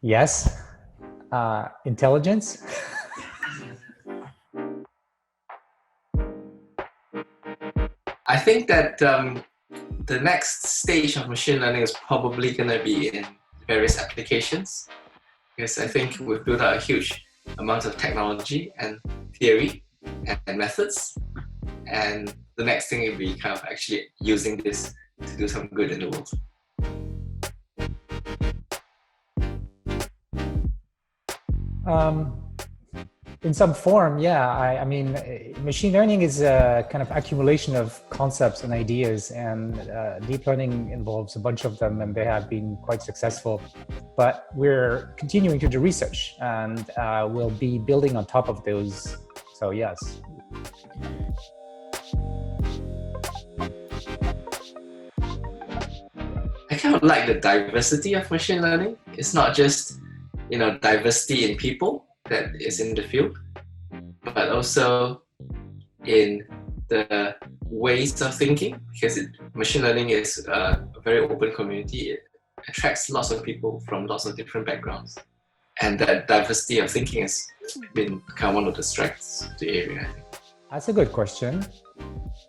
Yes. Intelligence. I think that the next stage of machine learning is probably going to be in various applications, because I think we've built out a huge amount of technology and theory and methods, and the next thing will be kind of actually using this to do some good in the world. In some form, yeah. I mean, machine learning is a kind of accumulation of concepts and ideas, and deep learning involves a bunch of them, and they have been quite successful. But we're continuing to do research, and we'll be building on top of those. So yes. I kind of like the diversity of machine learning. It's not just, diversity in people that is in the field, but also in the ways of thinking, because machine learning is a very open community. It attracts lots of people from lots of different backgrounds. And that diversity of thinking has been kind of one of the strengths of the area, I think. That's a good question.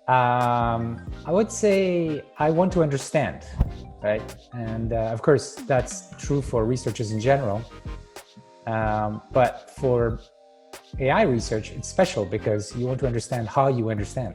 I would say I want to understand, right? And of course, that's true for researchers in general. But for AI research, it's special because you want to understand how you understand.